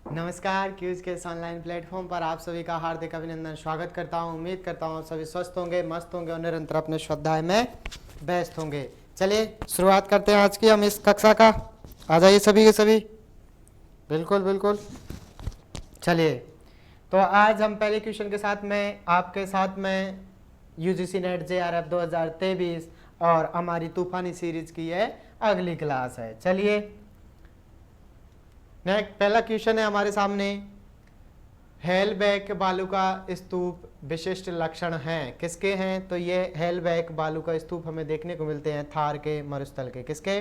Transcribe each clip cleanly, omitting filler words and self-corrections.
नमस्कार, क्यूज के इस ऑनलाइन प्लेटफॉर्म पर आप सभी का हार्दिक अभिनंदन स्वागत करता हूं। उम्मीद करता हूं सभी स्वस्थ होंगे, मस्त होंगे और निरंतर अपने श्रद्धाएं में व्यस्त होंगे। चलिए शुरुआत करते हैं आज की हम इस कक्षा का। आ जाइए सभी के सभी। बिल्कुल बिल्कुल। चलिए, तो आज हम पहले क्वेश्चन के साथ में आपके साथ में यूजीसी नेट जेआरएफ 2023 और हमारी तूफानी सीरीज की है अगली क्लास है। चलिए, नेक्स्ट पहला क्वेश्चन है हमारे सामने। हेलबैक बालू का स्तूप विशिष्ट लक्षण हैं, किसके हैं? तो ये हेलबैक बालू का स्तूप हमें देखने को मिलते हैं थार के मरुस्थल के। किसके?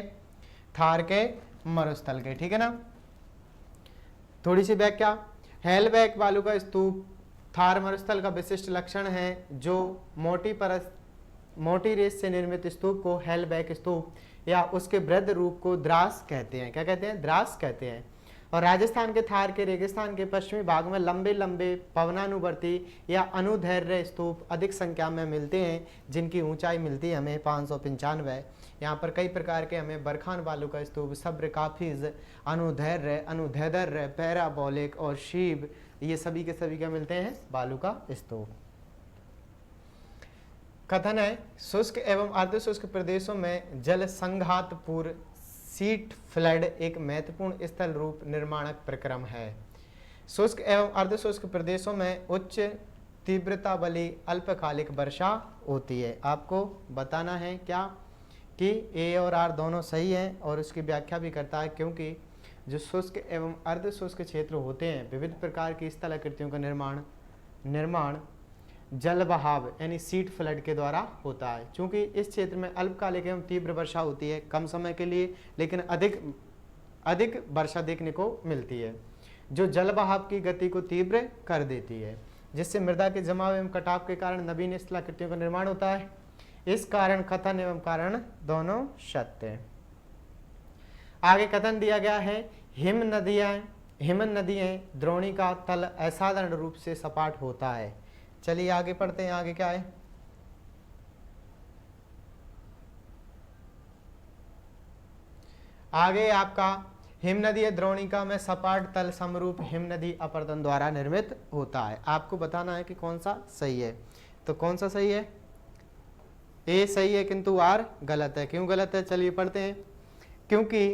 थार के मरुस्थल के। ठीक है ना। थोड़ी सी व्याख्या। हेलबैक बालू का स्तूप थार मरुस्थल का विशिष्ट लक्षण है जो मोटी रेत से निर्मित स्तूप को हेलबैक स्तूप या उसके वृद्ध रूप को द्रास कहते हैं। क्या कहते हैं? द्रास कहते हैं। और राजस्थान के थार के रेगिस्तान के पश्चिमी भाग में लंबे लंबे पवनानुवर्ती या अनुदैर्घ्य स्तूप अधिक संख्या में मिलते हैं, जिनकी ऊंचाई मिलती है हमें 595। यहाँ पर कई प्रकार के हमें बरखान बालू का स्तूप, सब्र, काफिज, अनुदैर्घ्य, पैराबोलिक और शीब, ये सभी के सभी क्या मिलते हैं? बालू का स्तूप। कथन है, शुष्क एवं अर्धशुष्क प्रदेशों में जल संघात पूर्व सीट फ्लड एक महत्वपूर्ण स्थल रूप निर्माणक प्रक्रम है। शुष्क एवं अर्धशुष्क प्रदेशों में उच्च तीव्रता वाली अल्पकालिक वर्षा होती है। आपको बताना है क्या कि ए और आर दोनों सही हैं, और उसकी व्याख्या भी करता है, क्योंकि जो शुष्क एवं अर्धशुष्क क्षेत्र होते हैं विविध प्रकार की स्थल आकृतियों का निर्माण जल बहाव यानी सीट फ्लड के द्वारा होता है। चूंकि इस क्षेत्र में अल्पकालिक एवं तीव्र वर्षा होती है कम समय के लिए, लेकिन अधिक वर्षा देखने को मिलती है जो जल बहाव की गति को तीव्र कर देती है, जिससे मृदा के जमाव एवं कटाव के कारण नवीन स्थलाकृतियों का निर्माण होता है। इस कारण कथन एवं कारण दोनों सत्य है। आगे कथन दिया गया है, हिमन नदियां द्रोणी का तल असाधारण रूप से सपाट होता है। चलिए आगे पढ़ते हैं, आगे क्या है। आगे आपका हिमनदी द्रोणिका में सपाट तल समरूप हिमनदी अपरदन द्वारा निर्मित होता है। आपको बताना है कि कौन सा सही है। तो कौन सा सही है? ए सही है, किंतु आर गलत है। क्यों गलत है? चलिए पढ़ते हैं। क्योंकि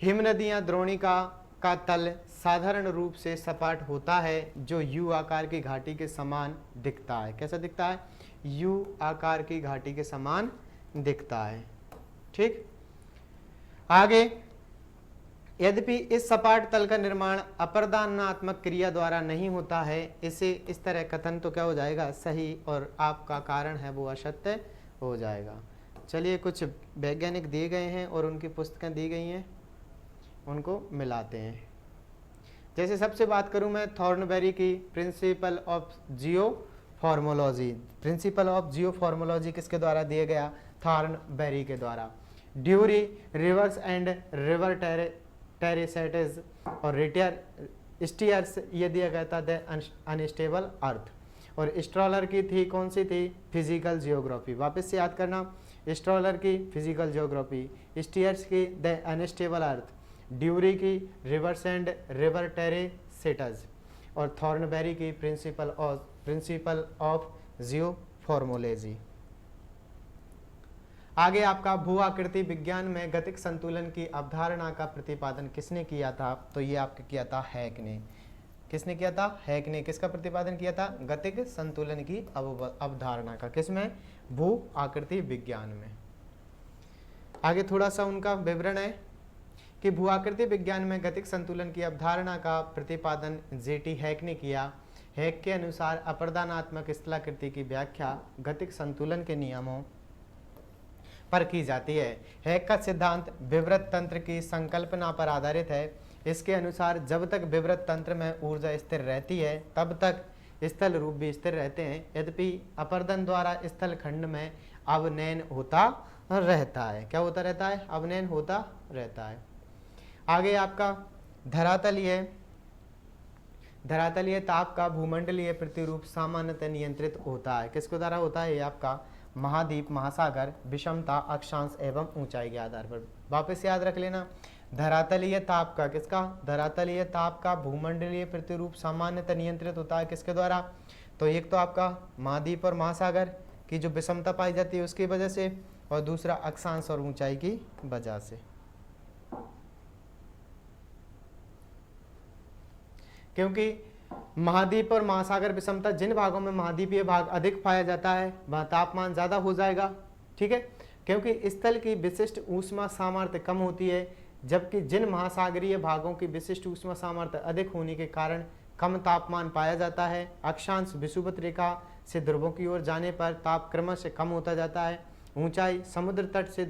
हिमनदियां द्रोणिका का तल साधारण रूप से सपाट होता है, जो यू आकार की घाटी के समान दिखता है। कैसा दिखता है? यू आकार की घाटी के समान दिखता है। ठीक। आगे, यद्यपि इस सपाट तल का निर्माण अपरदनात्मक क्रिया द्वारा नहीं होता है, इसे इस तरह कथन तो क्या हो जाएगा? सही, और आपका कारण है वो असत्य हो जाएगा। चलिए, कुछ वैज्ञानिक दिए गए हैं और उनकी पुस्तकें दी गई हैं, उनको मिलाते हैं। जैसे सबसे बात करूं मैं थॉर्नबेरी की प्रिंसिपल ऑफ जियोफॉर्मोलॉजी। प्रिंसिपल ऑफ जियोफॉर्मोलॉजी किसके द्वारा दिया गया? थॉर्नबेरी के द्वारा। ड्यूरी रिवर्स एंड रिवर टेरेसेटेज और रिटियर स्टीयर्स ये दिया गया था द अनस्टेबल अर्थ। और स्ट्रॉलर की थी कौन सी थी? Physical geography. वापस से याद करना, स्ट्रॉलर की फिजिकल जियोग्राफी, स्टीयर्स की द अनस्टेबल अर्थ, ड्यूरी की रिवर्स एंड रिवर टेरेसेटज और थॉर्नबेरी की प्रिंसिपल ऑफ जियोफॉर्मोलॉजी। आगे आपका भू आकृति विज्ञान में गतिक संतुलन की अवधारणा का प्रतिपादन किसने किया था? तो ये आपके किया था हैक ने। किसने किया था? हैक ने। किसका प्रतिपादन किया था? गतिक संतुलन की अवधारणा का। किसमें? भू आकृति विज्ञान में। आगे थोड़ा सा उनका विवरण है कि भू आकृति विज्ञान में गतिक संतुलन की अवधारणा का प्रतिपादन जेटी हैक ने किया। हैक के अनुसार अपरदनात्मक स्थलाकृति की व्याख्या गतिक संतुलन के नियमों पर की जाती है। हैक का सिद्धांत विवृत तंत्र की संकल्पना पर आधारित है। इसके अनुसार जब तक विवृत तंत्र में ऊर्जा स्थिर रहती है तब तक स्थल रूप भी स्थिर रहते हैं, यद्यपि अपरदन द्वारा स्थल खंड में अवनयन होता रहता है। क्या होता रहता है? अवनयन होता रहता है। आगे आपका धरातलीय ताप का भूमंडलीय प्रतिरूप सामान्यतः नियंत्रित होता है। किसके द्वारा होता है? ये आपका महाद्वीप, महासागर, विषमता, अक्षांश एवं ऊंचाई के आधार पर। वापस याद रख लेना, धरातलीय ताप का, किसका, धरातलीय ताप का भूमंडलीय प्रतिरूप सामान्यतः नियंत्रित होता है किसके द्वारा, तो एक तो आपका महाद्वीप और महासागर की जो विषमता पाई जाती है उसकी वजह से, और दूसरा अक्षांश और ऊंचाई की वजह से। क्योंकि महाद्वीप और महासागर विषमता, जिन भागों में महाद्वीपीय भाग अधिक पाया जाता है वह तापमान ज्यादा हो जाएगा, ठीक है, क्योंकि स्थल की विशिष्ट ऊष्मा सामर्थ्य कम होती है, जबकि जिन महासागरीय भागों की विशिष्ट ऊष्मा सामर्थ्य अधिक होने के कारण कम तापमान पाया जाता है। अक्षांश विषुवत रेखा से ध्रुवों की ओर जाने पर ताप क्रमश से कम होता जाता है। ऊंचाई, समुद्र तट से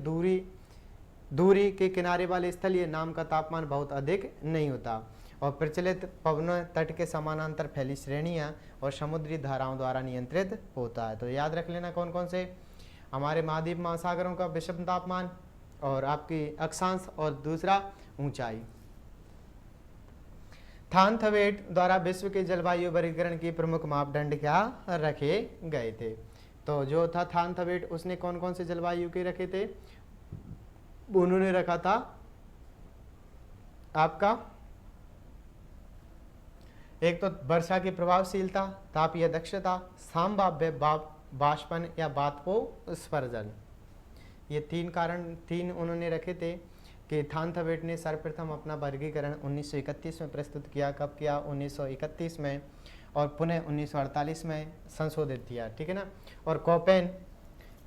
दूरी के किनारे वाले स्थलीय नाम का तापमान बहुत अधिक नहीं होता, और प्रचलित पवनों तट के समानांतर फैली श्रेणियां और समुद्री धाराओं द्वारा नियंत्रित होता है। तो याद रख लेना कौन कौन से, हमारे महाद्वीप महासागरों का विषम तापमान, और आपकी अक्षांश, और दूसरा ऊंचाई। थानथवेट द्वारा विश्व के जलवायु वर्गीकरण की प्रमुख मापदंड क्या रखे गए थे, तो जो था थानथवेट उसने कौन कौन से जलवायु के रखे थे, उन्होंने रखा था आपका एक तो वर्षा की प्रभावशीलता, तापीय दक्षता, संभाव्य बाष्पन या बाष्पोत्सर्जन, ये तीन उन्होंने रखे थे कि थानथवेट ने सर्वप्रथम अपना वर्गीकरण 1931 में प्रस्तुत किया। कब किया, 1931 में, और पुनः 1948 में संशोधित किया, ठीक है ना। और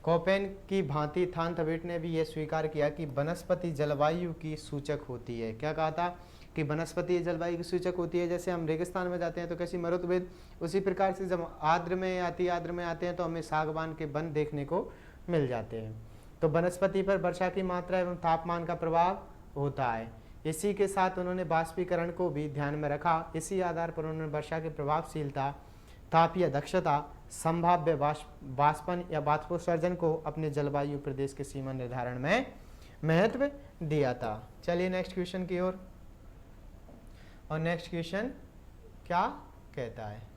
कोपेन की भांति थानथवेट ने भी यह स्वीकार किया कि वनस्पति जलवायु की सूचक होती है। क्या कहा था कि वनस्पति जलवायु की सूचक होती है। जैसे हम रेगिस्तान में जाते हैं तो कैसी मरुभूमि, उसी प्रकार से जब आर्द्र में आते हैं तो हमें सागवान के वन देखने को मिल जाते हैं। तो वनस्पति पर वर्षा की मात्रा एवं तापमान का प्रभाव होता है। इसी के साथ उन्होंने बाष्पीकरण को भी ध्यान में रखा। इसी आधार पर उन्होंने वर्षा की प्रभावशीलता, तापीय दक्षता, संभाव्य बाष्पन या बाष्पोत्सर्जन को अपने जलवायु प्रदेश के सीमा निर्धारण में महत्व दिया था। चलिए नेक्स्ट क्वेश्चन की ओर। और नेक्स्ट क्वेश्चन क्या कहता है,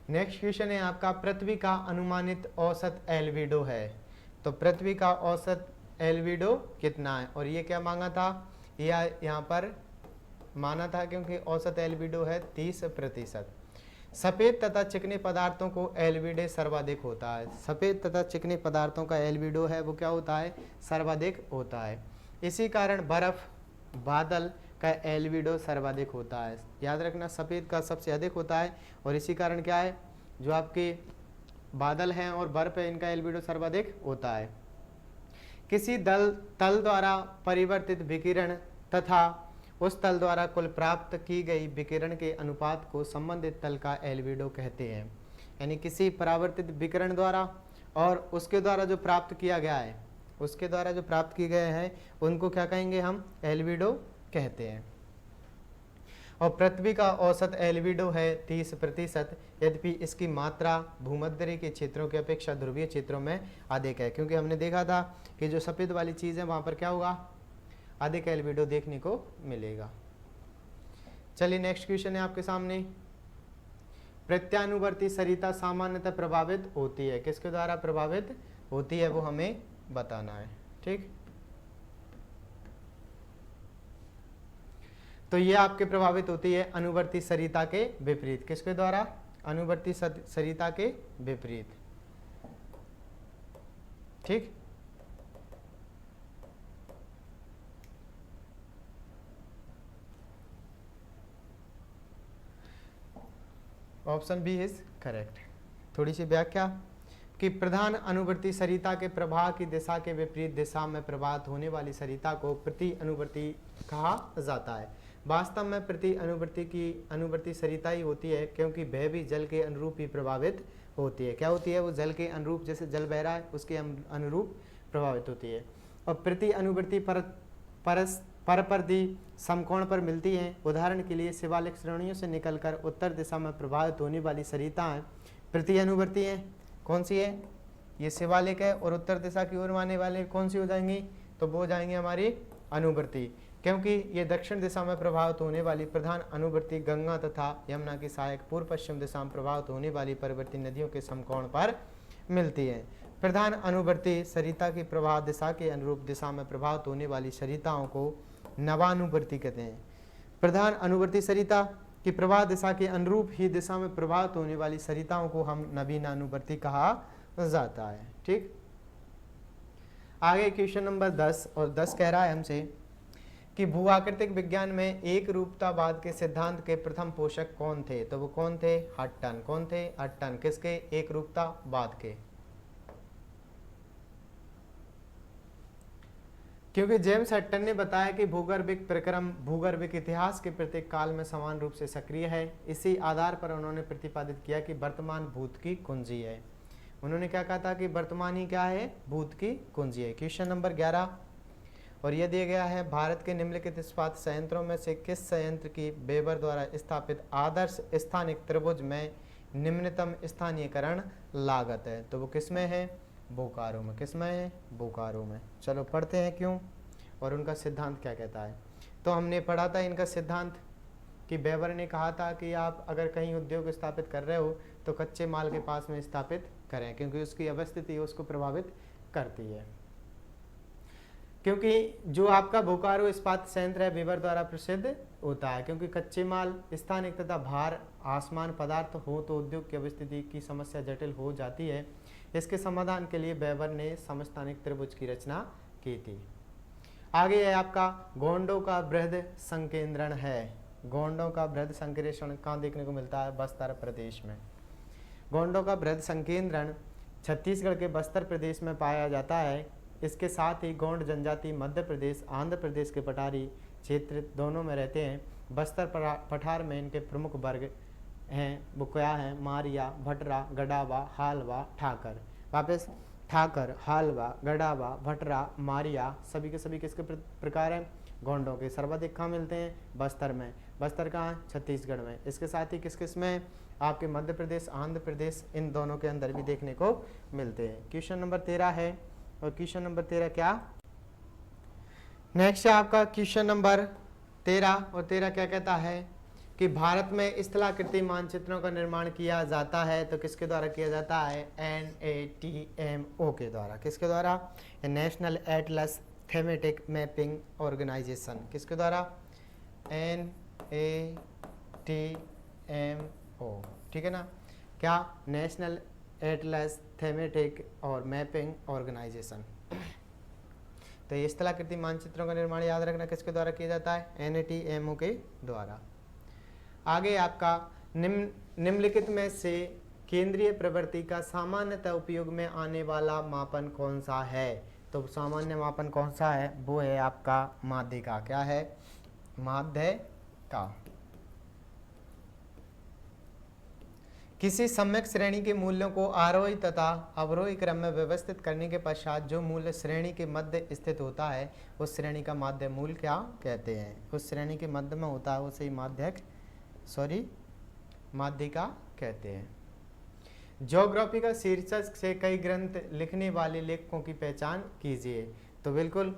नेक्स्ट क्वेश्चन है आपका, पृथ्वी का अनुमानित औसत एल्बिडो है। तो पृथ्वी का औसत एल्बिडो कितना है, और ये क्या मांगा था, यहाँ पर माना था क्योंकि औसत एल्बिडो है 30%। सफेद तथा चिकने पदार्थों को एल्बिडो सर्वाधिक होता है। सफेद तथा चिकने पदार्थों का एल्बिडो है वो क्या होता है, सर्वाधिक होता है। इसी कारण बर्फ, बादल का एल्बिडो सर्वाधिक होता है। याद रखना, सफ़ेद का सबसे अधिक होता है, और इसी कारण क्या है, जो आपके बादल हैं और बर्फ है इनका एल्बिडो सर्वाधिक होता है। किसी तल द्वारा परिवर्तित विकिरण तथा उस तल द्वारा कुल प्राप्त की गई विकिरण के अनुपात को संबंधित तल का एल्बिडो कहते हैं। यानी किसी परावर्तित विकिरण द्वारा और उसके द्वारा जो प्राप्त किया गया है, उसके द्वारा जो प्राप्त किए गए हैं उनको क्या कहेंगे हम, एल्बिडो कहते हैं। और पृथ्वी का औसत एल्बिडो है 30%, यद्यपि इसकी मात्रा भूमध्य के क्षेत्रों की अपेक्षा ध्रुवीय क्षेत्रों में अधिक है, क्योंकि हमने देखा था कि जो सफ़ेद वाली चीज़ है वहाँ पर क्या होगा, अधिक एल्बिडो देखने को मिलेगा। चलिए नेक्स्ट क्वेश्चन है आपके सामने, प्रत्यानुवर्ती सरिता सामान्यतः प्रभावित होती है, किसके द्वारा प्रभावित होती है वो हमें बताना है, ठीक। तो ये आपके प्रभावित होती है अनुवर्ती सरिता के विपरीत, किसके द्वारा, अनुवर्ती सरिता के विपरीत, ठीक। Option B is correct. थोड़ी सी व्याख्या कि प्रधान अनुवर्ती सरिता के प्रवाह की दिशा के विपरीत दिशा में प्रवाहित होने वाली सरिता को प्रति अनुवर्ती कहा जाता है। वास्तव में प्रति अनुवर्ती सरिता ही होती है, क्योंकि वह भी जल के अनुरूप ही प्रभावित होती है। क्या होती है, वो जल के अनुरूप, जैसे जल बह रहा है उसके अनुरूप प्रभावित होती है। और प्रति अनुवर्ती परपर्दी समकोण पर मिलती हैं। उदाहरण के लिए शिवालिक श्रेणियों से निकलकर उत्तर दिशा में प्रभावित होने वाली सरिताएं प्रति अनुवर्ती हैं। कौन सी है, ये शिवालिक है, और उत्तर दिशा की ओर आने वाले कौन सी हो जाएंगी, तो वो हो जाएंगे हमारी अनुवर्ती, क्योंकि ये दक्षिण दिशा में प्रभावित होने वाली प्रधान अनुवर्ती गंगा तथा यमुना की सहायक पूर्व पश्चिम दिशा में प्रभावित होने वाली परिवर्ती नदियों के समकोण पर मिलती है। प्रधान अनुवर्ती सरिता की प्रवाह दिशा के अनुरूप दिशा में प्रभावित होने वाली सरिताओं को नवानुवर्ती कहते हैं। प्रधान अनुवर्ती सरिता की प्रवाह दिशा के अनुरूप ही दिशा में प्रभावित होने वाली सरिताओं को हम नवीनानुवर्ती कहा जाता है। ठीक, आगे क्वेश्चन नंबर 10 और 10 कह रहा है हमसे कि भूआकृतिक विज्ञान में एक रूपतावाद के सिद्धांत के प्रथम पोषक कौन थे। तो वो कौन थे? हटन। कौन थे? हटन। किसके? एक रूपतावाद के। क्योंकि जेम्स हटन ने बताया कि भूगर्भिक प्रक्रम भूगर्भिक इतिहास के प्रत्येक काल में समान रूप से सक्रिय है। इसी आधार पर उन्होंने प्रतिपादित किया कि वर्तमान भूत की कुंजी है। उन्होंने क्या कहा था कि वर्तमान ही क्या है? भूत की कुंजी है। क्वेश्चन नंबर 11 और यह दिया गया है, भारत के निम्नलिखित इस्पात संयंत्रों में से किस संयंत्र की वेबर द्वारा स्थापित आदर्श स्थानिक त्रिभुज में निम्नतम स्थानीयकरण लागत है। तो वो किस में है? बोकारो में। किस में है? बोकारो में। चलो पढ़ते हैं क्यों और उनका सिद्धांत क्या कहता है। तो हमने पढ़ा था इनका सिद्धांत कि वेबर ने कहा था कि आप अगर कहीं उद्योग स्थापित कर रहे हो तो कच्चे माल के पास में स्थापित करें, क्योंकि उसकी अवस्थिति उसको प्रभावित करती है। क्योंकि जो आपका बोकारो इस्पात संयंत्र है वेबर द्वारा प्रसिद्ध होता है, क्योंकि कच्चे माल स्थानिक तथा भार आसमान पदार्थ हो तो उद्योग की अवस्थिति की समस्या जटिल हो जाती है। इसके समाधान के लिए वेबर ने समस्थानिक त्रिभुज की रचना की थी। आगे है आपका गोंडों का बृहद संकेंद्रण है। गोंडों का बृहद संकेंद्रण कहाँ देखने को मिलता है? बस्तर प्रदेश में। गोंडों का बृहद संकेंद्रण छत्तीसगढ़ के बस्तर प्रदेश में पाया जाता है। इसके साथ ही गोंड जनजाति मध्य प्रदेश आंध्र प्रदेश के पठारी क्षेत्र दोनों में रहते हैं। बस्तर पठार में इनके प्रमुख वर्ग हैं, वो क्या हैं? मारिया, भटरा, गडावा, हालवा, ठाकर। वापस ठाकर, हालवा, गडावा, भटरा, मारिया सभी के सभी किसके प्रकार हैं? गोंडों के। सर्वाधिक कहाँ मिलते हैं? बस्तर में। बस्तर कहाँ? छत्तीसगढ़ में। इसके साथ ही किस किस में? आपके मध्य प्रदेश आंध्र प्रदेश इन दोनों के अंदर भी देखने को मिलते हैं। क्वेश्चन नंबर 13 है और क्वेश्चन नंबर 13 क्या? नेक्स्ट है आपका क्वेश्चन नंबर 13 और 13 क्या कहता है कि भारत में स्थलाकृति मानचित्रों का निर्माण किया जाता है। तो किसके द्वारा किया जाता है? NATMO के द्वारा। किसके द्वारा? National atlas thematic mapping organisation. किसके द्वारा? NATMO। ठीक है ना? क्या? नेशनल एटलस थीमेटिक और मैपिंग ऑर्गेनाइजेशन। तो ये स्थलाकृति मानचित्रों का निर्माण याद रखना किसके द्वारा किया जाता है? NATMO के द्वारा। आगे आपका निम्नलिखित में से केंद्रीय प्रवृत्ति का सामान्यतः उपयोग में आने वाला मापन कौन सा है? तो सामान्य मापन कौन सा है? वो है आपका माध्य का। क्या है? माध्य का। किसी सम्यक श्रेणी के मूल्यों को आरोही तथा अवरोही क्रम में व्यवस्थित करने के पश्चात जो मूल्य श्रेणी के मध्य स्थित होता है उस श्रेणी का माध्य मूल्य क्या कहते हैं? उस श्रेणी के मध्य में होता है उसे माध्यिका कहते हैं। ज्योग्राफी का शीर्षक से कई ग्रंथ लिखने वाले लेखकों की पहचान कीजिए। तो बिल्कुल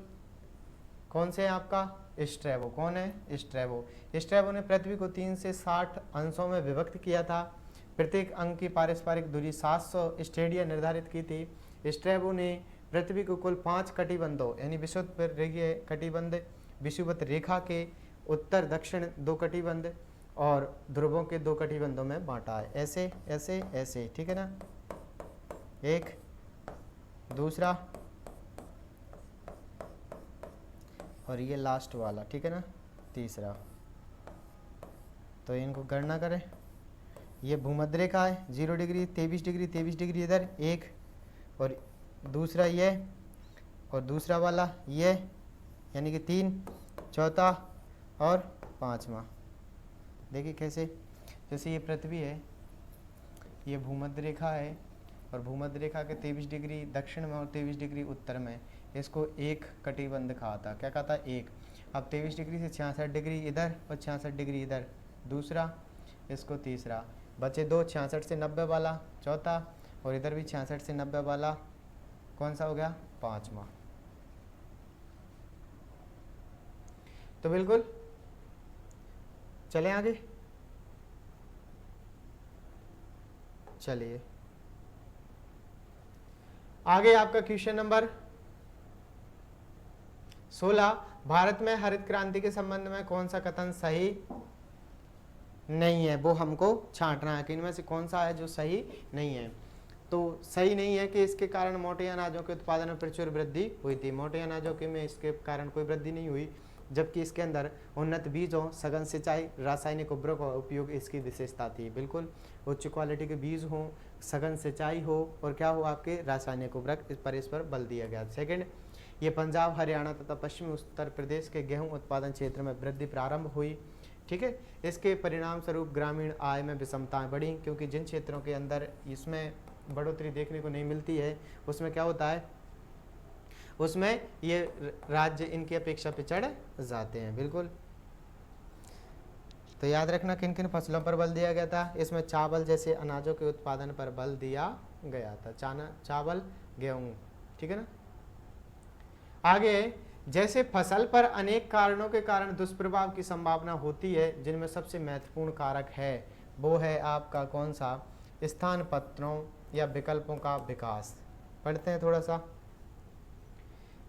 कौन से हैं आपका? स्ट्रैबो। कौन है? स्ट्रैबो। स्ट्रैबो ने पृथ्वी को 3 से 60 अंशों में विभक्त किया था। प्रत्येक अंक की पारस्परिक दूरी 700 स्टेडिया निर्धारित की थी। स्ट्रैबो ने पृथ्वी को कुल 5 कटिबंधों यानी विषुवत कटिबंध, विषुवत रेखा के उत्तर दक्षिण 2 कटिबंध और ध्रुवों के 2 कटिबंधों में बांटा है। ऐसे ऐसे ऐसे। ठीक है ना? एक, दूसरा और ये लास्ट वाला। ठीक है ना? तीसरा। तो इनको गणना करें। ये भूमध्य रेखा है 0 डिग्री 23 डिग्री 23 डिग्री इधर एक, और दूसरा ये, और दूसरा वाला ये, यानी कि 3, चौथा और 5वां। देखिए कैसे, जैसे ये पृथ्वी है, ये भूमध्य रेखा है और भूमध्य रेखा के 23 डिग्री दक्षिण में और 23 डिग्री उत्तर में इसको एक कटिबंध कहा था। क्या कहा था? एक। अब 23 डिग्री से 66 डिग्री इधर और 66 डिग्री इधर दूसरा, इसको तीसरा। बचे 2, 66 से 90 वाला चौथा, और इधर भी 66 से 90 वाला कौन सा हो गया? 5वां। तो बिल्कुल चलें आगे। चलिए आगे आपका क्वेश्चन नंबर 16, भारत में हरित क्रांति के संबंध में कौन सा कथन सही नहीं है, वो हमको छांटना है कि इनमें से कौन सा है जो सही नहीं है। तो सही नहीं है कि इसके कारण मोटे अनाजों के उत्पादन में प्रचुर वृद्धि हुई थी। मोटे अनाजों के में इसके कारण कोई वृद्धि नहीं हुई, जबकि इसके अंदर उन्नत बीजों, सघन सिंचाई, रासायनिक उर्वरक का उपयोग इसकी विशेषता थी। बिल्कुल उच्च क्वालिटी के बीज हो, सघन सिंचाई हो और क्या हो आपके रासायनिक उर्वरक, इस पर बल दिया गया। सेकंड, ये पंजाब, हरियाणा तथा पश्चिमी उत्तर प्रदेश के गेहूं उत्पादन क्षेत्र में वृद्धि प्रारंभ हुई। ठीक है, इसके परिणाम स्वरूप ग्रामीण आय में विषमताएं बढ़ी, क्योंकि जिन क्षेत्रों के अंदर इसमें बढ़ोतरी देखने को नहीं मिलती है उसमें क्या होता है, उसमें ये राज्य इनकी अपेक्षा पिछड़ जाते हैं। बिल्कुल, तो याद रखना किन किन फसलों पर बल दिया गया था। इसमें चावल जैसे अनाजों के उत्पादन पर बल दिया गया था, चावल, गेहूं। ठीक है ना। आगे, जैसे फसल पर अनेक कारणों के कारण दुष्प्रभाव की संभावना होती है, जिनमें सबसे महत्वपूर्ण कारक है वो है आपका कौन सा, स्थान पत्रों या विकल्पों का विकास। पढ़ते हैं थोड़ा सा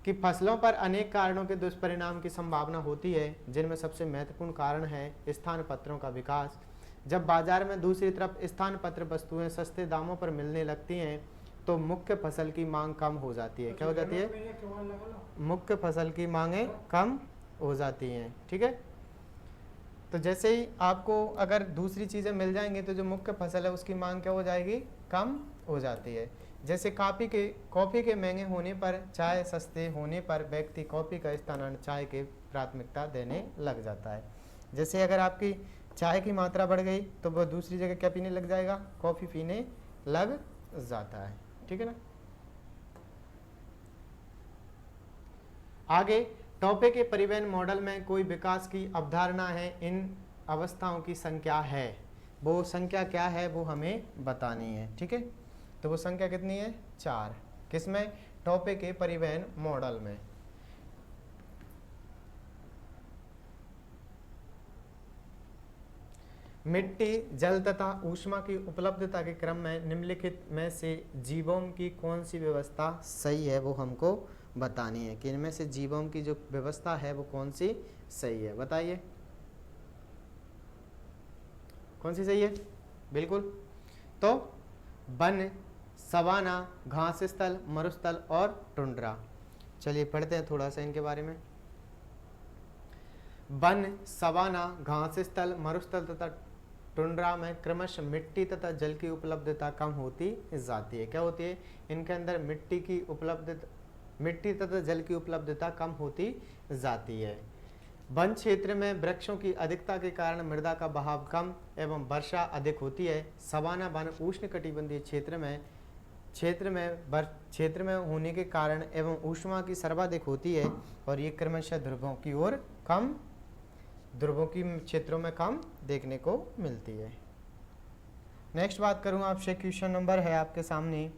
कि फसलों पर अनेक कारणों के दुष्परिणाम की संभावना होती है, जिनमें सबसे महत्वपूर्ण कारण है स्थान पत्रों का विकास। जब बाजार में दूसरी तरफ स्थान पत्र वस्तुएं सस्ते दामों पर मिलने लगती हैं तो मुख्य फसल की मांग कम हो जाती है। क्या हो जाती है, मुख्य फसल की मांगें कम हो जाती हैं। ठीक है, तो जैसे ही आपको अगर दूसरी चीज़ें मिल जाएंगी तो जो मुख्य फसल है उसकी मांग क्या हो जाएगी, कम हो जाती है। जैसे कॉफ़ी के महंगे होने पर, चाय सस्ते होने पर व्यक्ति कॉफ़ी का स्थान चाय के प्राथमिकता देने लग जाता है। जैसे अगर आपकी चाय की मात्रा बढ़ गई तो वह दूसरी जगह क्या पीने लग जाएगा, कॉफ़ी पीने लग जाता है। ठीक है ना। आगे, टॉपे के परिवहन मॉडल में कोई विकास की अवधारणा है, इन अवस्थाओं की संख्या है, वो संख्या क्या है वो हमें बतानी है। ठीक है, तो वो संख्या कितनी है, 4। किसमें, टॉपे के परिवहन मॉडल में। मिट्टी, जल तथा ऊष्मा की उपलब्धता के क्रम में निम्नलिखित में से जीवों की कौन सी व्यवस्था सही है वो हमको बतानी है कि इनमें से जीवों की जो व्यवस्था है वो कौन सी सही है। बताइए कौन सी सही है। बिल्कुल, तो वन, सवाना, घास स्थल, मरुस्थल और टुंड्रा। चलिए पढ़ते हैं थोड़ा सा इनके बारे में। वन, सवाना, घास स्थल, मरुस्थल तथा टुंड्रा में क्रमशः मिट्टी तथा जल की उपलब्धता कम होती जाती है। क्या होती है, इनके अंदर मिट्टी तथा जल की उपलब्धता कम होती जाती है। वन क्षेत्र में वृक्षों की अधिकता के कारण मृदा का बहाव कम एवं वर्षा अधिक होती है। सवाना वन उष्णकटिबंधीय क्षेत्र में होने के कारण एवं ऊष्मा की सर्वाधिक होती है और ये क्रमशः ध्रुवों की क्षेत्रों में कम देखने को मिलती है। नेक्स्ट बात करूं आपसे, क्वेश्चन नंबर है आपके सामने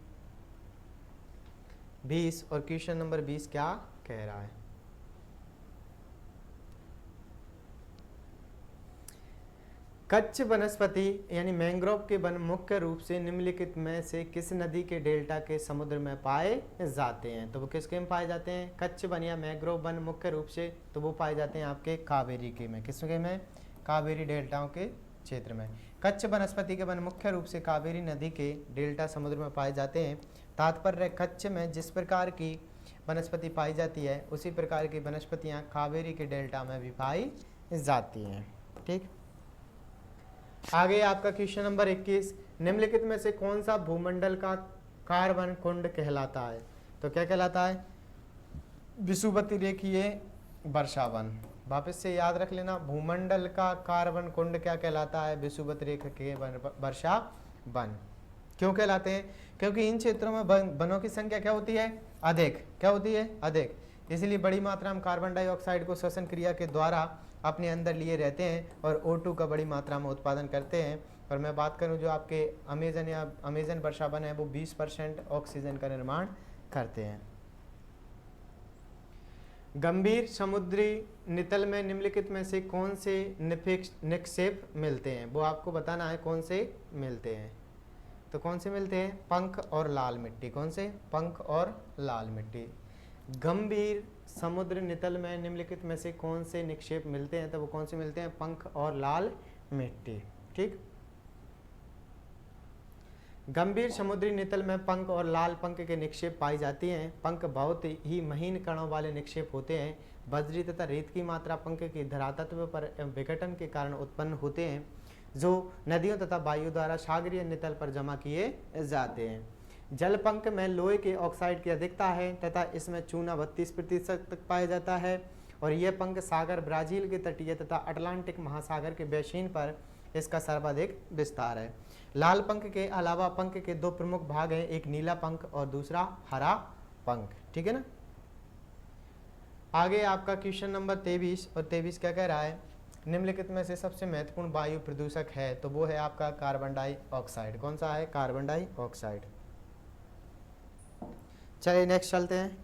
20 और क्वेश्चन नंबर 20 क्या कह रहा है। कच्छ वनस्पति यानी मैंग्रोव के वन मुख्य रूप से निम्नलिखित में से किस नदी के डेल्टा के समुद्र में पाए जाते हैं। तो वो किसके में पाए जाते हैं, कच्छ वन या मैंग्रोव वन मुख्य रूप से तो वो पाए जाते हैं आपके कावेरी के में। किसके में, कावेरी डेल्टाओं के क्षेत्र में। कच्छ वनस्पति के वन मुख्य रूप से कावेरी नदी के डेल्टा समुद्र में पाए जाते हैं। तात्पर्य, कच्छ में जिस प्रकार की वनस्पति पाई जाती है उसी प्रकार की वनस्पतियाँ कावेरी के डेल्टा में भी पाई जाती हैं। ठीक, आगे आपका क्वेश्चन नंबर 21, निम्नलिखित में से कौन सा भूमंडल का कार्बन कुंड कहलाता है। तो क्या कहलाता है, विषुवत रेखीय वर्षावन। वापस से याद रख लेना, भूमंडल का कार्बन कुंड क्या कहलाता है, विषुवत रेखीय वर्षावन। क्यों कहलाते हैं, क्योंकि इन क्षेत्रों में वनों की संख्या क्या होती है, अधिक। क्या होती है, अधिक। इसलिए बड़ी मात्रा में कार्बन डाइऑक्साइड को श्वसन क्रिया के द्वारा अपने अंदर लिए रहते हैं और O2 का बड़ी मात्रा में उत्पादन करते हैं। और मैं बात करूं जो आपके अमेजन वर्षावन है वो 20% ऑक्सीजन का निर्माण करते हैं। गंभीर समुद्री नितल में निम्नलिखित में से कौन से निक्षेप मिलते हैं, वो आपको बताना है कौन से मिलते हैं। तो कौन से मिलते हैं? पंख और लाल मिट्टी। कौन से? पंख और लाल मिट्टी। गंभीर समुद्र नितल में निम्नलिखित में से कौन से निक्षेप मिलते हैं? तो वो कौन से मिलते हैं? पंख और लाल मिट्टी। ठीक, गंभीर समुद्री नितल में पंख और लाल पंख के निक्षेप पाई जाती हैं। पंख बहुत ही महीन कणों वाले निक्षेप होते हैं। बजरी तथा रेत की मात्रा पंख की धरातत्व पर विघटन के कारण उत्पन्न होते हैं, जो नदियों तथा वायु द्वारा सागरीय नितल पर जमा किए जाते हैं। जल पंख में लोहे के ऑक्साइड की अधिकता है तथा इसमें चूना 32% तक पाया जाता है और यह पंख सागर ब्राजील के तटीय तथा अटलांटिक महासागर के बेसिन पर इसका सर्वाधिक विस्तार है। लाल पंख के अलावा पंख के दो प्रमुख भाग हैं, एक नीला पंख और दूसरा हरा पंख। ठीक है ना। आगे आपका क्वेश्चन नंबर 23 और 23 क्या कह रहा है? निम्नलिखित में से सबसे महत्वपूर्ण वायु प्रदूषक है, तो वो है आपका कार्बन डाइऑक्साइड। कौन सा है? Carbon dioxide. चलिए नेक्स्ट चलते हैं।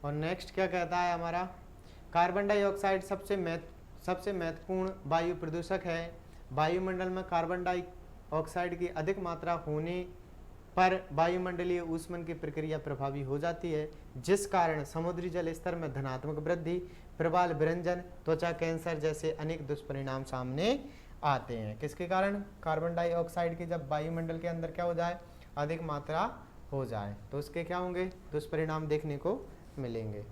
और नेक्स्ट क्या कहता है हमारा? कार्बन डाइऑक्साइड सबसे महत्वपूर्ण वायु प्रदूषक है। वायुमंडल में कार्बन डाइऑक्साइड की अधिक मात्रा होने पर वायुमंडलीय ऊष्मन की प्रक्रिया प्रभावी हो जाती है, जिस कारण समुद्री जल स्तर में धनात्मक वृद्धि, प्रवाल विरंजन, त्वचा कैंसर जैसे अनेक दुष्परिणाम सामने आते हैं। किसके कारण? कार्बन डाइऑक्साइड की जब वायुमंडल के अंदर क्या हो जाए? अधिक मात्रा हो जाए तो उसके क्या होंगे? दुष्परिणाम देखने को मिलेंगे।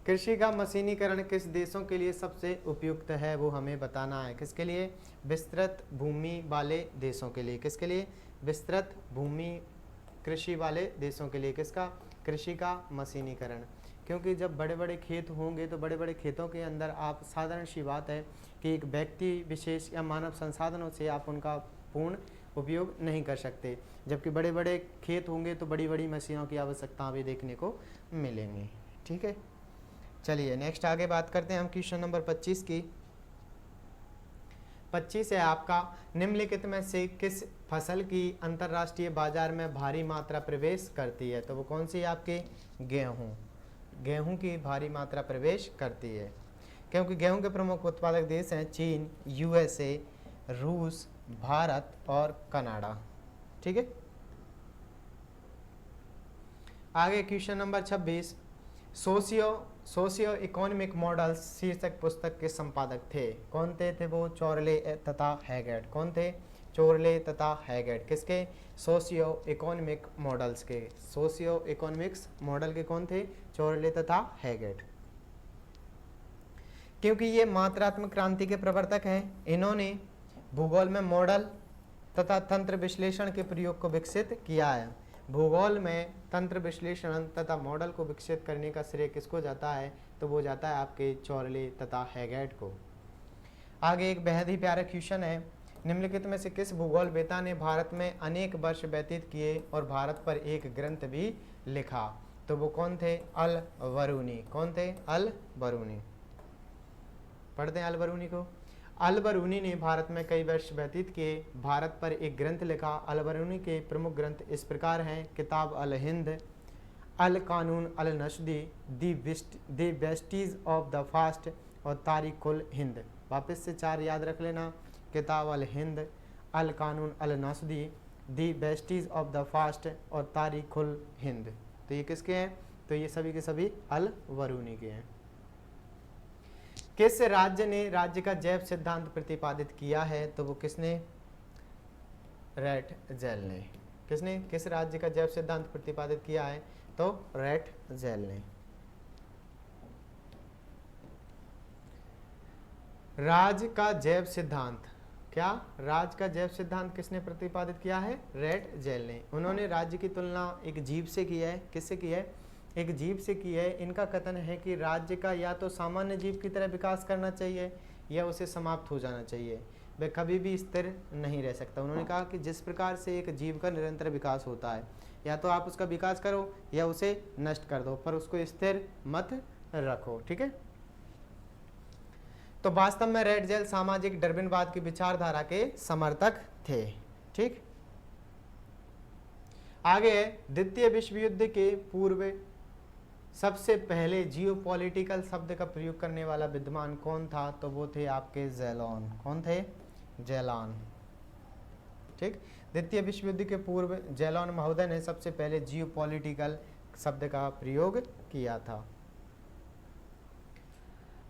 कृषि का मशीनीकरण किस देशों के लिए सबसे उपयुक्त है? वो हमें बताना है। किसके लिए? विस्तृत भूमि वाले देशों के लिए। किसके लिए? विस्तृत भूमि कृषि वाले देशों के लिए। किसका? कृषि का मशीनीकरण। क्योंकि जब बड़े बड़े खेत होंगे तो बड़े बड़े खेतों के अंदर आप, साधारण सी बात है कि एक व्यक्ति विशेष या मानव संसाधनों से आप उनका पूर्ण उपयोग नहीं कर सकते, जबकि बड़े बड़े खेत होंगे तो बड़ी बड़ी मशीनों की आवश्यकता भी देखने को मिलेंगी। ठीक है, चलिए नेक्स्ट आगे बात करते हैं हम क्वेश्चन नंबर 25 की। 25 है आपका, निम्नलिखित में से किस फसल की अंतर्राष्ट्रीय बाजार में भारी मात्रा प्रवेश करती है? तो वो कौन सी है आपकी? गेहूं। गेहूं की भारी मात्रा प्रवेश करती है, क्योंकि गेहूं के प्रमुख उत्पादक देश हैं चीन, यूएसए, रूस, भारत और कनाडा। ठीक है, आगे question number 26, socio economic models शीर्षक पुस्तक के संपादक थे। कौन थे वो? चोरले तथा हैगेट। कौन थे? चोरले तथा हैगेट। किसके? सोशियो इकोनॉमिक मॉडल्स के। सोशियो इकोनॉमिक्स मॉडल के कौन थे? चोरले तथा हैगेट। क्योंकि ये मात्रात्मक क्रांति के प्रवर्तक हैं, इन्होंने भूगोल में मॉडल तथा तंत्र विश्लेषण के प्रयोग को विकसित किया है। भूगोल में तंत्र विश्लेषण तथा मॉडल को विकसित करने का श्रेय किसको जाता है? तो वो जाता है आपके चोरले तथा हैगेट को। आगे एक बेहद ही प्यारा क्वेश्चन है, निम्नलिखित में से किस भूगोलवेता ने भारत में अनेक वर्ष व्यतीत किए और भारत पर एक ग्रंथ भी लिखा? तो वो कौन थे? अल बरूनी। कौन थे? अल बरूनी। पढ़ते हैं अल बरूनी को। अल बरूनी ने भारत में कई वर्ष व्यतीत किए, भारत पर एक ग्रंथ लिखा। अल बरूनी के प्रमुख ग्रंथ इस प्रकार हैं: किताब अल हिंद, अल कानून अल नस्दी, दी वेस्टीज ऑफ द फास्ट और तारीखुल हिंद। वापस से चार याद रख लेना: किताब अल हिंद, अल कानून अल नस्दी, दी वेस्टीज ऑफ द फास्ट और तारीखुल हिंद। तो ये किसके हैं? तो ये सभी के सभी अल बरूनी के हैं। किस राज्य ने राज्य का जैव सिद्धांत प्रतिपादित किया है? तो वो किसने? रैटजेल ने। किसने? किस राज्य का जैव सिद्धांत प्रतिपादित किया है? तो रैटजेल ने। राज्य का जैव सिद्धांत, क्या राज्य का जैव सिद्धांत किसने प्रतिपादित किया है? रैटजेल ने। उन्होंने राज्य की तुलना एक जीव से की है। किससे की है? एक जीव से की है। इनका कथन है कि राज्य का या तो सामान्य जीव की तरह विकास करना चाहिए या उसे समाप्त हो जाना चाहिए, वह कभी भी स्थिर नहीं रह सकता। उन्होंने कहा कि जिस प्रकार से एक जीव का निरंतर विकास होता है, या तो आप उसका विकास करो या उसे नष्ट कर दो, पर उसको स्थिर मत रखो। ठीक है, तो वास्तव में रैटजेल सामाजिक डार्विनवाद की विचारधारा के समर्थक थे। ठीक, आगे द्वितीय विश्व युद्ध के पूर्व सबसे पहले जियोपॉलिटिकल शब्द का प्रयोग करने वाला विद्वान कौन था? तो वो थे आपके ज़ेलॉन। कौन थे? ज़ेलॉन। ठीक। द्वितीय विश्व युद्ध के पूर्व ज़ेलॉन महोदय ने सबसे पहले जियोपॉलिटिकल शब्द का प्रयोग किया था।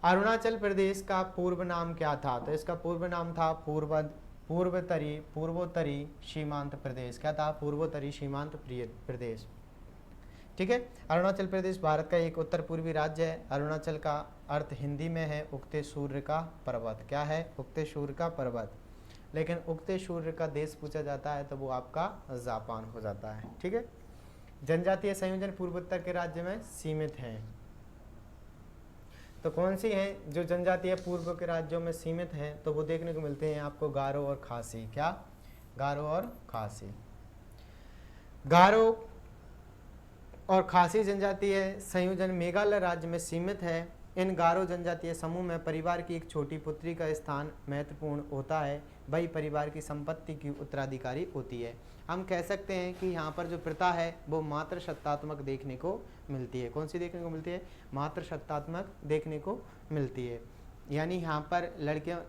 अरुणाचल प्रदेश का पूर्व नाम क्या था? तो इसका पूर्व नाम था पूर्वोत्तरी सीमांत प्रदेश। क्या था? पूर्वोत्तरी सीमांत प्रदेश। ठीक है। अरुणाचल प्रदेश भारत का एक उत्तर पूर्वी राज्य है। अरुणाचल का अर्थ हिंदी में है उगते सूर्य का पर्वत। क्या है? उगते सूर्य का पर्वत। लेकिन उगते सूर्य का देश पूछा जाता है तो वो आपका जापान हो जाता है। ठीक है। जनजातीय संयोजन पूर्वोत्तर के राज्य में सीमित हैं। तो कौन सी हैं जो जनजातीय पूर्व के राज्यों में सीमित हैं? तो वो देखने को मिलते हैं आपको गारो और खासी। क्या? गारो और खासी। गारो और खासी जनजातीय संयोजन मेघालय राज्य में सीमित है। इन गारो जनजातीय समूह में परिवार की एक छोटी पुत्री का स्थान महत्वपूर्ण होता है। वही परिवार की संपत्ति की उत्तराधिकारी होती है। हम कह सकते हैं कि यहाँ पर जो प्रथा है वो मातृसत्तात्मक देखने को मिलती है। कौन सी देखने को मिलती है? मातृसत्तात्मक देखने को मिलती है। यानी यहाँ पर लड़कियाँ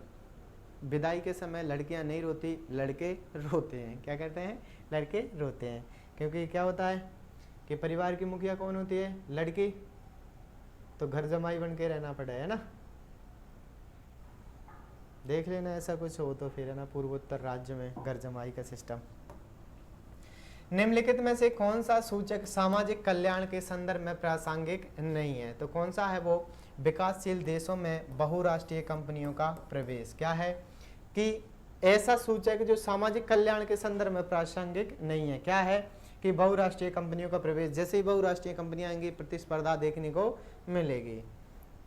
विदाई के समय लड़कियाँ नहीं रोती, लड़के रोते हैं। क्या कहते हैं? लड़के रोते हैं। क्योंकि क्या होता है कि परिवार की मुखिया कौन होती है? लड़की। तो घर जमाई बन के रहना पड़े, है ना। देख लेना ऐसा कुछ हो तो फिर, है ना, पूर्वोत्तर राज्य में घर जमाई का सिस्टम। निम्नलिखित में से कौन सा सूचक सामाजिक कल्याण के संदर्भ में प्रासंगिक नहीं है? तो कौन सा है वो? विकासशील देशों में बहुराष्ट्रीय कंपनियों का प्रवेश। क्या है कि ऐसा सूचक जो सामाजिक कल्याण के संदर्भ में प्रासंगिक नहीं है। क्या है कि बहुराष्ट्रीय कंपनियों का प्रवेश। जैसे ही बहुराष्ट्रीय कंपनियां आएंगी प्रतिस्पर्धा देखने को मिलेगी।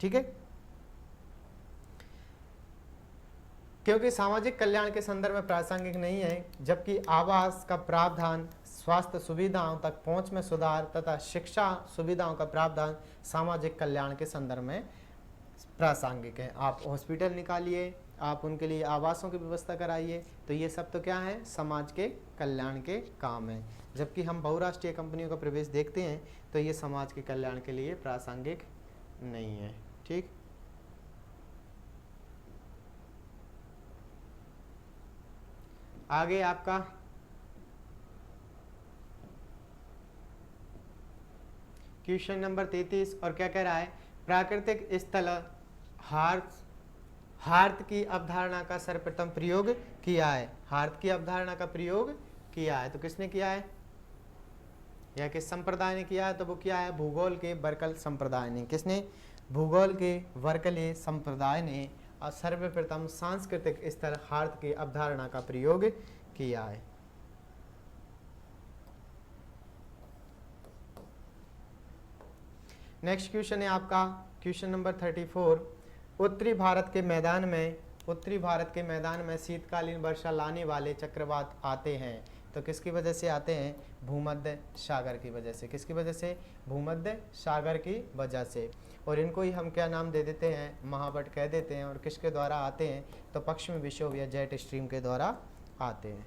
ठीक है। क्योंकि सामाजिक कल्याण के संदर्भ में प्रासंगिक नहीं है, जबकि आवास का प्रावधान, स्वास्थ्य सुविधाओं तक पहुंच में सुधार तथा शिक्षा सुविधाओं का प्रावधान सामाजिक कल्याण के संदर्भ में प्रासंगिक है। आप हॉस्पिटल निकालिए, आप उनके लिए आवासों की व्यवस्था कराइए, तो ये सब तो क्या है? समाज के कल्याण के काम है। जबकि हम बहुराष्ट्रीय कंपनियों का प्रवेश देखते हैं तो ये समाज के कल्याण के लिए प्रासंगिक नहीं है। ठीक। आगे आपका क्वेश्चन नंबर 33 और क्या कह रहा है? प्राकृतिक स्थल हार्थ की अवधारणा का सर्वप्रथम प्रयोग किया है। हार्थ की अवधारणा का प्रयोग किया है तो किसने किया है? या किस संप्रदाय ने किया है? तो वो क्या है? भूगोल के वर्कल संप्रदाय ने। किसने? भूगोल के वर्कले संप्रदाय ने और सर्वप्रथम सांस्कृतिक स्तर हार्थ की अवधारणा का प्रयोग किया है। नेक्स्ट क्वेश्चन है आपका क्वेश्चन नंबर 34। उत्तरी भारत के मैदान में शीतकालीन वर्षा लाने वाले चक्रवात आते हैं तो किसकी वजह से आते हैं? भूमध्य सागर की वजह से। किसकी वजह से? भूमध्य सागर की वजह से। और इनको ही हम क्या नाम दे देते हैं? महावट कह देते हैं। और किसके द्वारा आते हैं? तो पश्चिमी विक्षोभ या जेट स्ट्रीम के द्वारा आते हैं।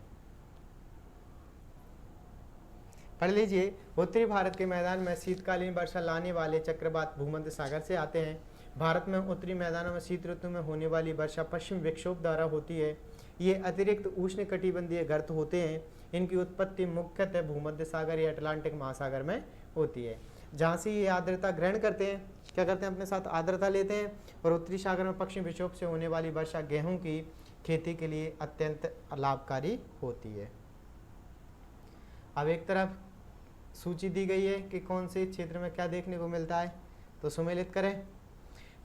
पढ़ लीजिए। उत्तरी भारत के मैदान में शीतकालीन वर्षा लाने वाले चक्रवात भूमध्य सागर से आते हैं। भारत में उत्तरी मैदानों में शीत ऋतु में होने वाली वर्षा पश्चिम विक्षोभ द्वारा होती है। ये अतिरिक्त उष्णकटिबंधीय गर्त होते हैं। इनकी उत्पत्ति मुख्यतः भूमध्य सागर या अटलांटिक महासागर में होती है, जहाँ से ये आर्द्रता ग्रहण करते हैं। क्या करते हैं? अपने साथ आर्द्रता लेते हैं। और उत्तरी सागर में पश्चिम विक्षोभ से होने वाली वर्षा गेहूं की खेती के लिए अत्यंत लाभकारी होती है। अब एक तरफ सूची दी गई है कि कौन से क्षेत्र में क्या देखने को मिलता है, तो सुमेलित करें।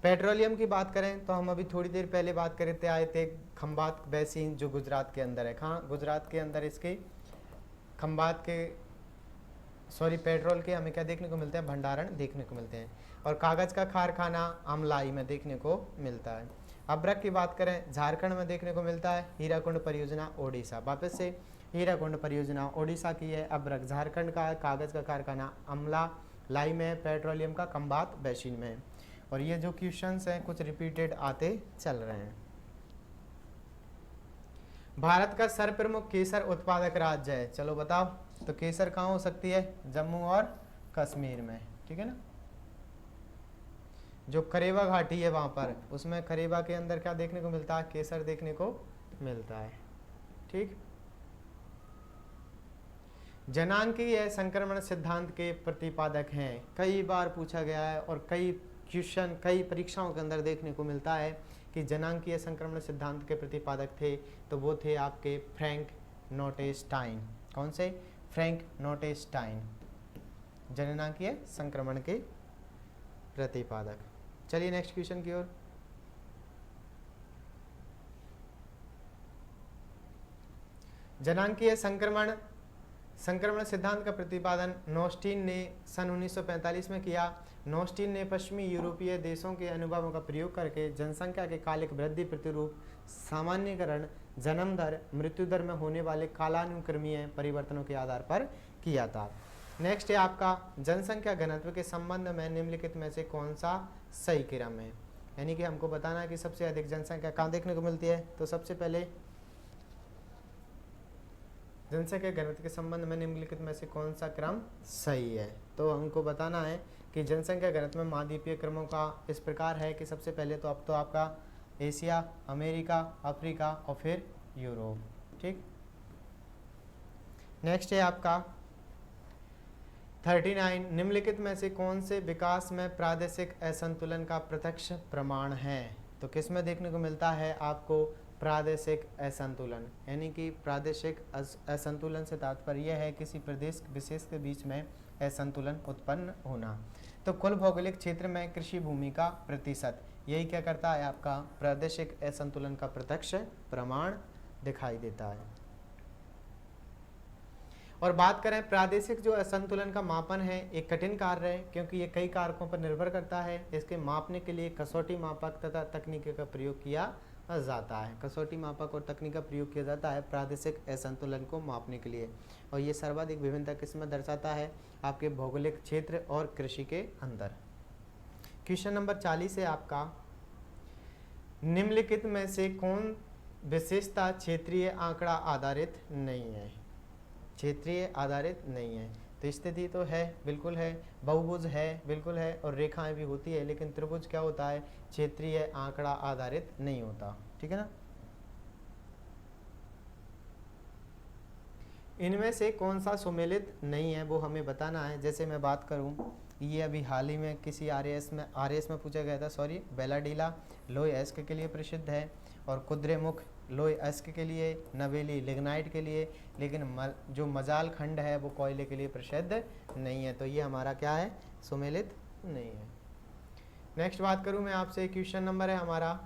पेट्रोलियम की बात करें तो हम अभी थोड़ी देर पहले बात करते आए थे खंबात बेसिन जो गुजरात के अंदर है। कहाँ? गुजरात के अंदर इसके खंबात के पेट्रोल के हमें क्या देखने को मिलते हैं? भंडारण देखने को मिलते हैं। और कागज़ का कारखाना अमलाई में देखने को मिलता है। अब्रक की बात करें झारखंड में देखने को मिलता है। हीराकुंड परियोजना ओडिशा, वापस से हीराकुंड परियोजना ओडिशा की है। अब्रक झारखंड का है। कागज़ का कारखाना अमला लाई में है। पेट्रोलियम का खंबात बेसिन में है। और ये जो क्वेश्चंस हैं कुछ रिपीटेड आते चल रहे हैं। भारत का सर्वप्रमुख केसर उत्पादक राज्य है, चलो बताओ। तो केसर कहाँ हो सकती है? जम्मू और कश्मीर में। ठीक है ना। जो करेवा घाटी है वहाँ पर, उसमें करेवा के अंदर क्या देखने को मिलता है, केसर देखने को मिलता है। ठीक। जनांकीय संक्रमण सिद्धांत के प्रतिपादक हैं, कई बार पूछा गया है और कई क्वेश्चन कई परीक्षाओं के अंदर देखने को मिलता है कि जनांकीय संक्रमण सिद्धांत के प्रतिपादक थे, तो वो थे आपके फ्रैंक नोटेस्टाइन। कौन से? फ्रैंक नोटेस्टाइन, जननांकीय संक्रमण के प्रतिपादक। चलिए नेक्स्ट क्वेश्चन की ओर। जनांकीय संक्रमण सिद्धांत का प्रतिपादन नोस्टीन ने सन 1945 में किया। नोस्टीन ने पश्चिमी यूरोपीय देशों के अनुभवों का प्रयोग करके जनसंख्या के कालिक वृद्धि प्रतिरूप सामान्यकरण जन्म दर मृत्यु दर में होने वाले कालानुक्रमीय परिवर्तनों के आधार पर किया था। नेक्स्ट है आपका जनसंख्या घनत्व के संबंध में निम्नलिखित में से कौन सा सही क्रम है, यानी कि हमको बताना है कि सबसे अधिक जनसंख्या कहाँ देखने को मिलती है। तो सबसे पहले जनसंख्या घनत्व के संबंध में निम्नलिखित में से कौन सा क्रम सही है। तो हमको बताना है कि जनसंख्या घनत्व में महाद्वीपीय क्रमों का इस प्रकार है कि सबसे पहले तो अब तो आपका एशिया, अमेरिका, अफ्रीका और फिर यूरोप। ठीक। नेक्स्ट है आपका 39, निम्नलिखित में से कौन से विकास में प्रादेशिक असंतुलन का प्रत्यक्ष प्रमाण है। तो किस में देखने को मिलता है आपको प्रादेशिक असंतुलन, यानी कि प्रादेशिक असंतुलन से तात्पर्य है किसी प्रदेश विशेष के बीच में असंतुलन उत्पन्न होना। तो कुल भौगोलिक क्षेत्र में कृषि भूमि का प्रतिशत, यही क्या करता है आपका प्रादेशिक असंतुलन का प्रत्यक्ष प्रमाण दिखाई देता है। और बात करें प्रादेशिक जो असंतुलन का मापन है, एक कठिन कार्य है क्योंकि ये कई कारकों पर निर्भर करता है। इसके मापने के लिए कसौटी मापक तथा तकनीक का प्रयोग किया जाता है। कसौटी मापक और तकनीक का प्रयोग किया जाता है प्रादेशिक असंतुलन को मापने के लिए, और ये सर्वाधिक विभिन्नता किसमें दर्शाता है, आपके भौगोलिक क्षेत्र और कृषि के अंदर। क्वेश्चन नंबर 40 है आपका, निम्नलिखित में से कौन विशेषता क्षेत्रीय आंकड़ा आधारित नहीं है। क्षेत्रीय आधारित नहीं है, तो स्थिति तो है, बिल्कुल है, बहुभुज है, बिल्कुल है, और रेखाएं भी होती है, लेकिन त्रिभुज क्या होता है, क्षेत्रीय आंकड़ा आधारित नहीं होता। ठीक है ना। इनमें से कौन सा सुमेलित नहीं है वो हमें बताना है। जैसे मैं बात करूं, ये अभी हाल ही में किसी आरएएस में पूछा गया था, सॉरी, बेलाडीला लोह अयस्क के लिए प्रसिद्ध है और कुद्रेमुख लोह अयस्क के लिए, नवेली लिग्नाइट के लिए, लेकिन जो मजाल खंड है वो कोयले के लिए प्रसिद्ध नहीं है। तो ये हमारा क्या है, सुमेलित नहीं है। नेक्स्ट बात करूं मैं आपसे, क्वेश्चन नंबर है हमारा,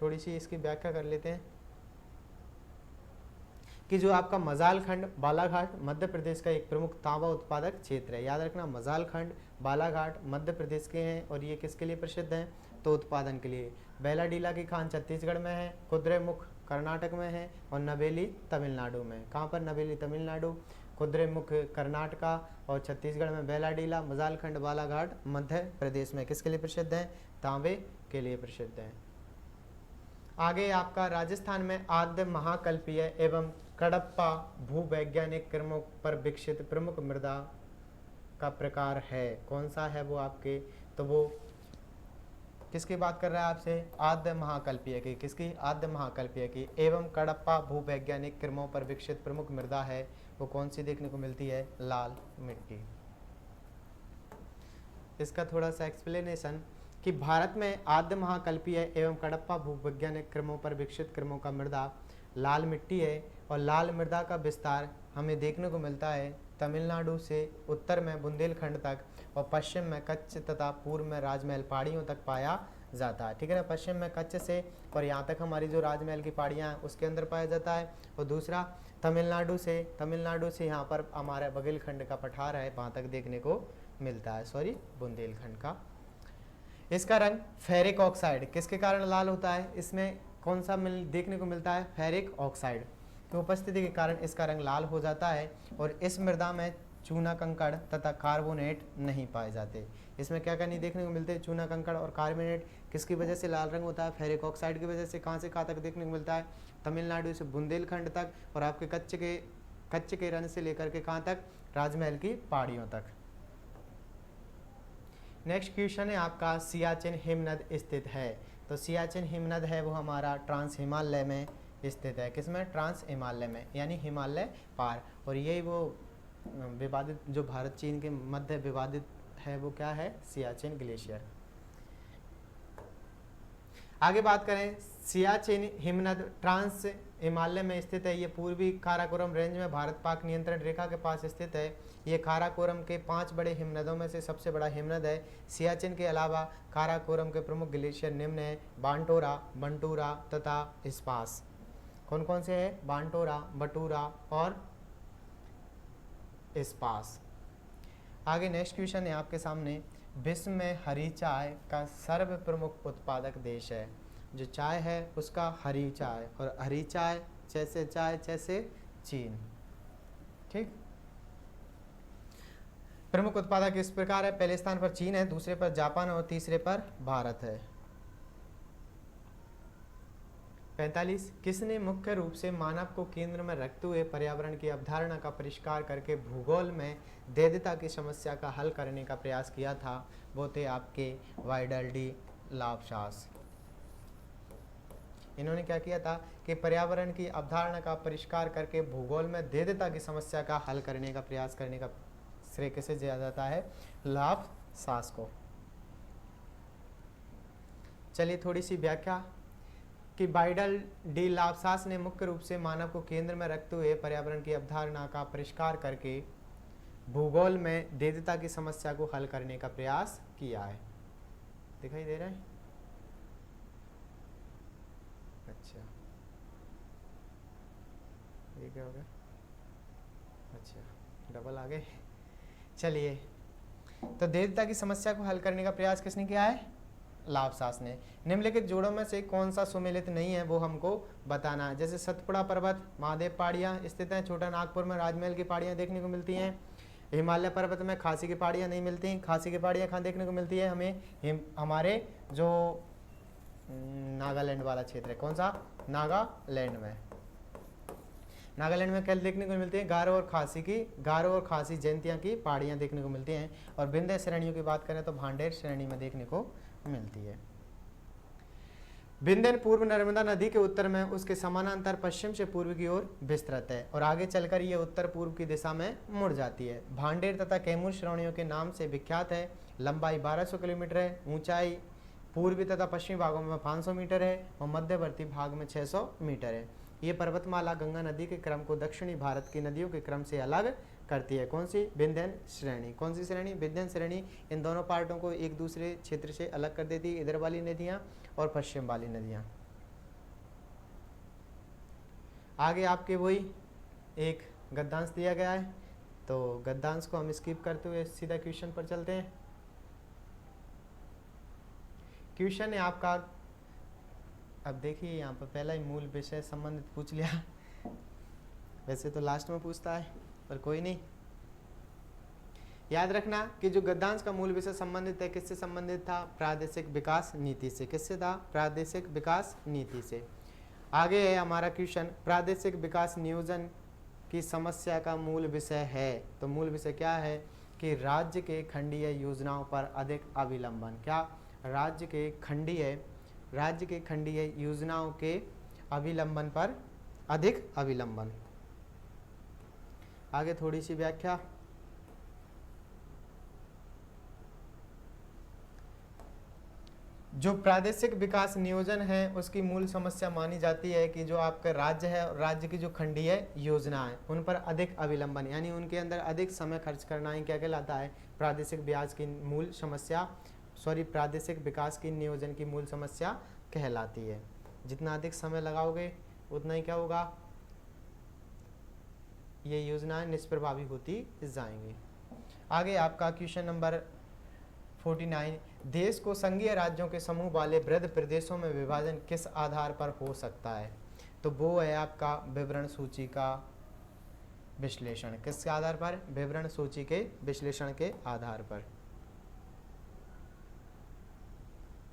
थोड़ी सी इसकी व्याख्या कर लेते हैं कि जो आपका मजाल खंड बालाघाट मध्य प्रदेश का एक प्रमुख तांबा उत्पादक क्षेत्र है। याद रखना, मजाल खंड बालाघाट मध्य प्रदेश के हैं और ये किसके लिए प्रसिद्ध हैं, तो उत्पादन के लिए। बेलाडीला की खान छत्तीसगढ़ में है, कुद्रेमुख कर्नाटक में है और नवेली तमिलनाडु में। कहाँ पर, नवेली तमिलनाडु, कुद्रेमुख कर्नाटका और छत्तीसगढ़ में बेलाडीला, मजाल खंड बालाघाट मध्य प्रदेश में किसके लिए प्रसिद्ध हैं, तांबे के लिए प्रसिद्ध हैं। आगे आपका राजस्थान में आद्य महाकल्पीय एवं कडप्पा भूवैज्ञानिक क्रमों पर विकसित प्रमुख मृदा का प्रकार है। कौन सा है वो आपके, तो वो किसकी बात कर रहा है आपसे, आद्य महाकल्पीय की। किसकी, आद्य महाकल्पीय की। एवं कडप्पा भूवैज्ञानिक क्रमों पर विकसित प्रमुख मृदा है वो कौन सी देखने को मिलती है, लाल मिट्टी। इसका थोड़ा सा एक्सप्लेनेशन कि भारत में आद्य महाकल्पीय एवं कडप्पा भूवैज्ञानिक क्रमों पर विकसित क्रमों का मृदा लाल मिट्टी है, और लाल मृदा का विस्तार हमें देखने को मिलता है तमिलनाडु से उत्तर में बुंदेलखंड तक और पश्चिम में कच्छ तथा पूर्व में राजमहल पहाड़ियों तक पाया जाता है। ठीक है ना, पश्चिम में कच्छ से और यहाँ तक हमारी जो राजमहल की पहाड़ियाँ हैं उसके अंदर पाया जाता है, और दूसरा तमिलनाडु से यहाँ पर हमारा बघेलखंड का पठार है वहाँ तक देखने को मिलता है, सॉरी बुंदेलखंड का। इसका रंग फेरिक ऑक्साइड किसके कारण लाल होता है, इसमें कौन सा देखने को मिलता है, फेरिक ऑक्साइड की उपस्थिति के कारण इसका रंग लाल हो जाता है। और इस मृदा में चूना कंकड़ तथा कार्बोनेट नहीं पाए जाते। इसमें क्या क्या नहीं देखने को मिलते, चूना कंकड़ और कार्बोनेट। किसकी वजह से लाल रंग होता है, फेरिक ऑक्साइड की वजह से। कहाँ से कहाँ तक देखने को मिलता है, तमिलनाडु से बुंदेलखंड तक और आपके कच्छ के रण से लेकर के कहाँ तक, राजमहल की पहाड़ियों तक। नेक्स्ट क्वेश्चन है आपका, सियाचिन हिमनद स्थित है। तो सियाचिन हिमनद है वो हमारा ट्रांस हिमालय में स्थित है। किसमें? ट्रांस हिमालय में, यानी हिमालय पार। और यही वो विवादित, जो भारत चीन के मध्य विवादित है, वो क्या है? सियाचिन ग्लेशियर। आगे बात करें, सियाचिन हिमनद ट्रांस हिमालय में स्थित है। ये पूर्वी काराकोरम रेंज में भारत पाक नियंत्रण रेखा के पास स्थित है। ये काराकोरम के 5 बड़े हिमनदों में से सबसे बड़ा हिमनद है। सियाचिन के अलावा काराकोरम के प्रमुख ग्लेशियर निम्न है, बांटोरा, बंटूरा तथा स्पास। कौन कौन से है? बांटोरा, बटूरा और स्पास। आगे नेक्स्ट क्वेश्चन है आपके सामने, विश्व में हरी चाय का सर्व प्रमुख उत्पादक देश है। जो चाय है उसका हरी चाय, और हरी चाय जैसे चीन। ठीक, प्रमुख उत्पादक इस प्रकार है, पहले स्थान पर चीन है, दूसरे पर जापान और तीसरे पर भारत है। 45, किसने मुख्य रूप से मानव को केंद्र में रखते हुए पर्यावरण की अवधारणा का परिष्कार करके भूगोल में वैधता की समस्या का हल करने का प्रयास किया था? वो थे आपके वाइडल डी लाप्लास। इन्होंने क्या किया था कि पर्यावरण की अवधारणा का परिष्कार करके भूगोल में वैधता की समस्या का हल करने का प्रयास करने का श्रेय किसे दिया जाता है? लाप्लास को। चलिए थोड़ी सी व्याख्या कि वाइडल डी लाप्लास ने मुख्य रूप से मानव को केंद्र में रखते हुए पर्यावरण की अवधारणा का परिष्कार करके भूगोल में वैधता की समस्या को हल करने का प्रयास किया है। दिखाई दे रहा है? अच्छा, ये क्या हो गया? अच्छा, डबल आ गए। चलिए, तो वैधता की समस्या को हल करने का प्रयास किसने किया है? लाप्लास ने। निम्नलिखित जोड़ों में से कौन सा सुमेलित नहीं है वो हमको बताना है। जैसे सतपुड़ा पर्वत, महादेव पहाड़ियाँ स्थित हैं। छोटा नागपुर में राजमहल की पहाड़ियाँ देखने को मिलती हैं। हिमालय पर्वत में खासी की पहाड़ियाँ नहीं मिलती। खासी की पहाड़ियाँ कहाँ देखने को मिलती है? हमें हमारे जो नागालैंड वाला क्षेत्र है। कौन सा? नागालैंड में। नागालैंड में क्या देखने को मिलती है? गारो और खासी जयंतिया की पहाड़ियाँ देखने को मिलती हैं। और विंध्य श्रेणियों की बात करें तो भांडेर श्रेणी में देखने को मिलती है। विंध्य पूर्व नर्मदा नदी के उत्तर में उसके समानांतर पश्चिम से पूर्व की ओर विस्तृत है, और आगे चलकर ये उत्तर पूर्व की दिशा में मुड़ जाती है। भांडेर तथा कैमूर श्रेणियों के नाम से विख्यात है। लंबाई 1200 किलोमीटर है। ऊंचाई पूर्वी तथा पश्चिमी भागों में 500 मीटर है और मध्यवर्ती भाग में 600 मीटर है। ये पर्वतमाला गंगा नदी के क्रम को दक्षिणी भारत की नदियों के क्रम से अलग करती है। कौन सी? विंध्यन श्रेणी। कौन सी श्रेणी? विंध्यन श्रेणी। इन दोनों पार्टों को एक दूसरे क्षेत्र से अलग कर देती है, इधर वाली नदियाँ और पश्चिम वाली नदियाँ। आगे आपके वही एक गद्यांश दिया गया है, तो गद्यांश को हम स्किप करते हुए सीधा क्वेश्चन पर चलते हैं। क्वेश्चन है आपका, अब देखिए यहाँ पर पहला ही मूल विषय संबंधित पूछ लिया। वैसे तो लास्ट में पूछता है, पर कोई नहीं। याद रखना कि जो गद्यांश का मूल विषय संबंधित है, किससे संबंधित था? प्रादेशिक विकास नीति से। किससे था? प्रादेशिक विकास नीति से। आगे है हमारा क्वेश्चन, प्रादेशिक विकास नियोजन की समस्या का मूल विषय है। तो मूल विषय क्या है कि राज्य के खंडीय योजनाओं पर अधिक अविलंबन। क्या? राज्य के खंडीय योजनाओं के अविलंबन पर अधिक अविलंबन। आगे थोड़ी सी व्याख्या। जो प्रादेशिक विकास नियोजन है उसकी मूल समस्या मानी जाती है कि जो आपका राज्य है और राज्य की जो खंडीय योजना है उन पर अधिक अविलंबन, यानी उनके अंदर अधिक समय खर्च करना ही क्या कहलाता है? प्रादेशिक विकास की मूल समस्या, प्रादेशिक विकास की नियोजन की मूल समस्या कहलाती है। जितना अधिक समय लगाओगे उतना ही क्या होगा? ये योजनाएं निष्प्रभावी होती जाएंगी। आगे आपका क्वेश्चन नंबर 49, देश को संघीय राज्यों के समूह वाले वृहद प्रदेशों में विभाजन किस आधार पर हो सकता है? तो वो है आपका विवरण सूची का विश्लेषण। किसके आधार पर? विवरण सूची के विश्लेषण के आधार पर।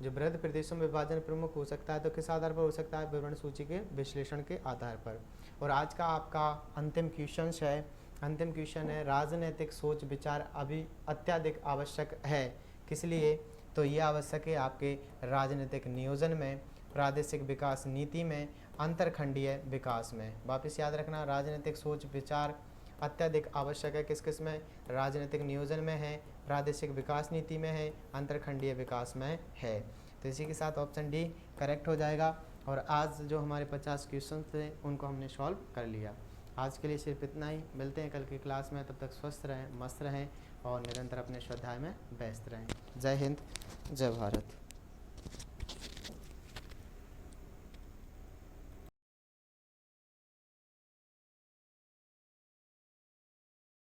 जो वृहद प्रदेशों में विभाजन प्रमुख हो सकता है तो किस आधार पर हो सकता है? विवरण सूची के विश्लेषण के आधार पर। और आज का आपका अंतिम क्वेश्चन है, राजनीतिक सोच विचार अभी अत्यधिक आवश्यक है किस लिए? तो ये आवश्यक है आपके राजनीतिक नियोजन में, प्रादेशिक विकास नीति में, अंतरखंडीय विकास में। वापस याद रखना, राजनीतिक सोच विचार अत्यधिक आवश्यक है किस किस में? राजनीतिक नियोजन में है, प्रादेशिक विकास नीति में है, अंतरखंडीय विकास में है। तो इसी के साथ ऑप्शन डी करेक्ट हो जाएगा। और आज जो हमारे 50 क्वेश्चन थे उनको हमने सॉल्व कर लिया। आज के लिए सिर्फ इतना ही, मिलते हैं कल की क्लास में। तब तक स्वस्थ रहें, मस्त रहें और निरंतर अपने स्वाध्याय में व्यस्त रहें। जय हिंद, जय भारत।